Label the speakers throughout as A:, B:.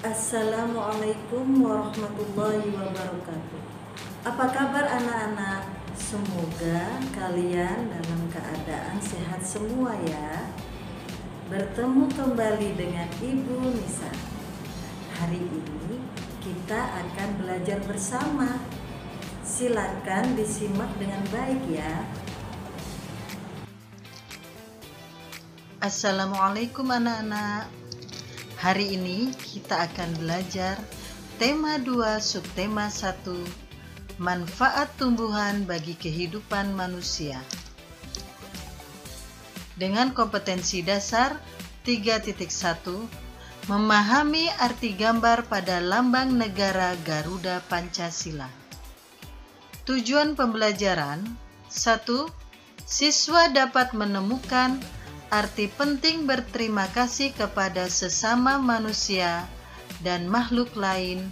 A: Assalamualaikum warahmatullahi wabarakatuh. Apa kabar anak-anak? Semoga kalian dalam keadaan sehat semua ya. Bertemu kembali dengan Ibu Nisa. Hari ini kita akan belajar bersama. Silakan disimak dengan baik ya. Assalamualaikum anak-anak. Hari ini kita akan belajar tema 2 subtema 1, manfaat tumbuhan bagi kehidupan manusia. Dengan kompetensi dasar 3.1, memahami arti gambar pada lambang negara Garuda Pancasila. Tujuan pembelajaran: 1. Siswa dapat menemukan arti penting berterima kasih kepada sesama manusia dan makhluk lain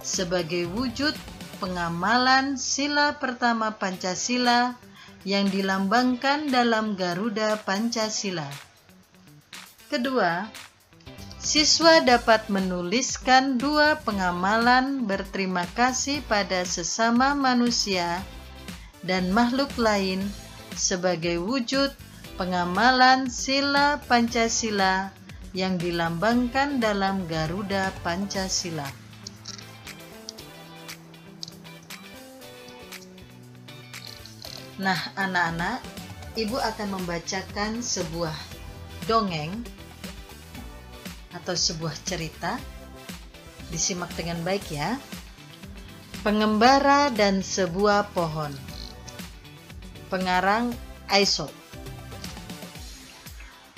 A: sebagai wujud pengamalan sila pertama Pancasila yang dilambangkan dalam Garuda Pancasila. Kedua, siswa dapat menuliskan 2 pengamalan berterima kasih pada sesama manusia dan makhluk lain sebagai wujud pengamalan sila Pancasila yang dilambangkan dalam Garuda Pancasila. Nah, anak-anak, Ibu akan membacakan sebuah dongeng atau sebuah cerita. Disimak dengan baik ya. Pengembara dan sebuah pohon. Pengarang Aesop.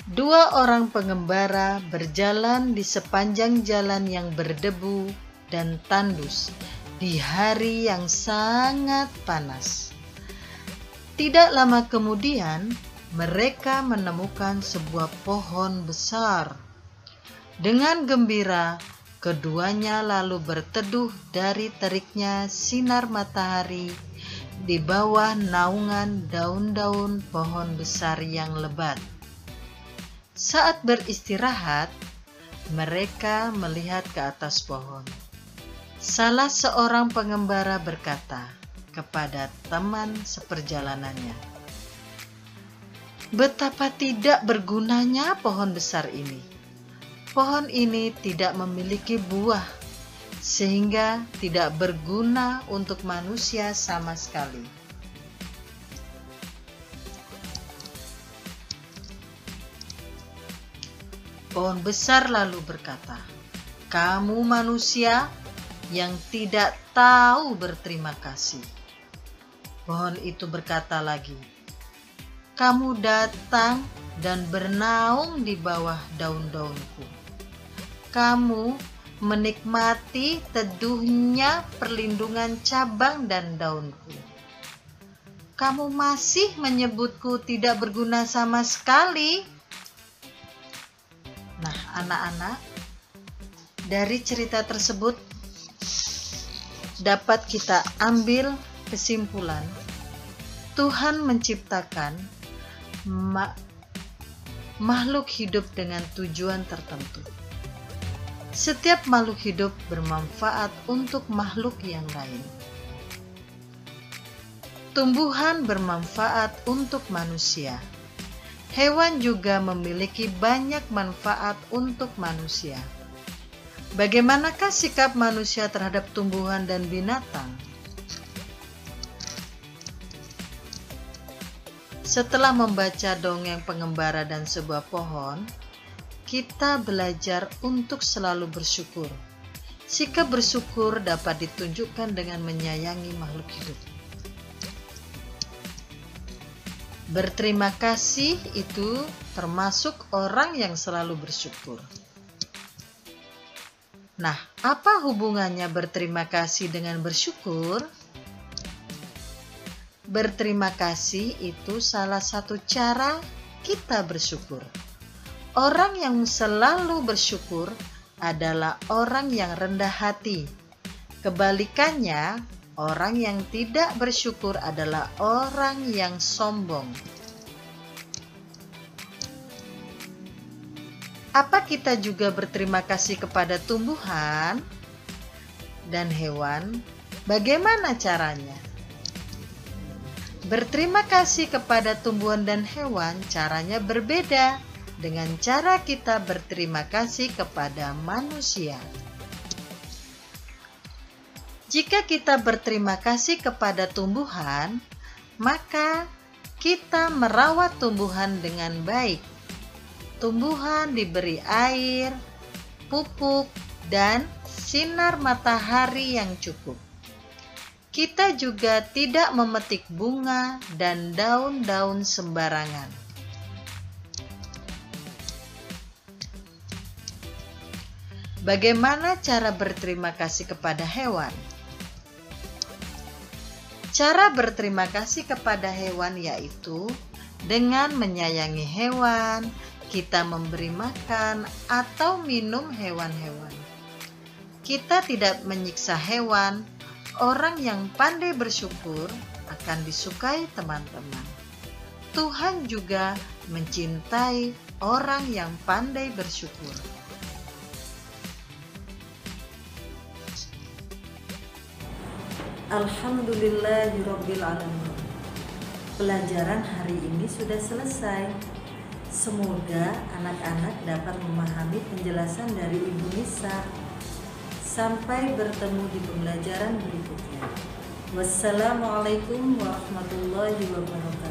A: 2 orang pengembara berjalan di sepanjang jalan yang berdebu dan tandus di hari yang sangat panas. Tidak lama kemudian, mereka menemukan sebuah pohon besar. Dengan gembira, keduanya lalu berteduh dari teriknya sinar matahari di bawah naungan daun-daun pohon besar yang lebat. Saat beristirahat, mereka melihat ke atas pohon. Salah seorang pengembara berkata kepada teman seperjalanannya, "Betapa tidak bergunanya pohon besar ini. Pohon ini tidak memiliki buah, sehingga tidak berguna untuk manusia sama sekali." Pohon besar lalu berkata, "Kamu manusia yang tidak tahu berterima kasih." Pohon itu berkata lagi, "Kamu datang dan bernaung di bawah daun-daunku. Kamu menikmati teduhnya perlindungan cabang dan daunku. Kamu masih menyebutku tidak berguna sama sekali." Nah, anak-anak, dari cerita tersebut dapat kita ambil kesimpulan, Tuhan menciptakan makhluk hidup dengan tujuan tertentu. Setiap makhluk hidup bermanfaat untuk makhluk yang lain. Tumbuhan bermanfaat untuk manusia. Hewan juga memiliki banyak manfaat untuk manusia. Bagaimanakah sikap manusia terhadap tumbuhan dan binatang? Setelah membaca dongeng pengembara dan sebuah pohon, kita belajar untuk selalu bersyukur. Sikap bersyukur dapat ditunjukkan dengan menyayangi makhluk hidup. Berterima kasih itu termasuk orang yang selalu bersyukur. Nah, apa hubungannya berterima kasih dengan bersyukur? Berterima kasih itu salah satu cara kita bersyukur. Orang yang selalu bersyukur adalah orang yang rendah hati. Kebalikannya, orang yang tidak bersyukur adalah orang yang sombong. Apa kita juga berterima kasih kepada tumbuhan dan hewan? Bagaimana caranya? Berterima kasih kepada tumbuhan dan hewan caranya berbeda dengan cara kita berterima kasih kepada manusia. Jika kita berterima kasih kepada tumbuhan, maka kita merawat tumbuhan dengan baik. Tumbuhan diberi air, pupuk, dan sinar matahari yang cukup. Kita juga tidak memetik bunga dan daun-daun sembarangan. Bagaimana cara berterima kasih kepada hewan? Cara berterima kasih kepada hewan yaitu dengan menyayangi hewan, kita memberi makan atau minum hewan-hewan. Kita tidak menyiksa hewan. Orang yang pandai bersyukur akan disukai teman-teman. Tuhan juga mencintai orang yang pandai bersyukur. Alhamdulillahirabbil alamin. Pelajaran hari ini sudah selesai. Semoga anak-anak dapat memahami penjelasan dari Ibu Nisa. Sampai bertemu di pembelajaran berikutnya. Wassalamualaikum warahmatullahi wabarakatuh.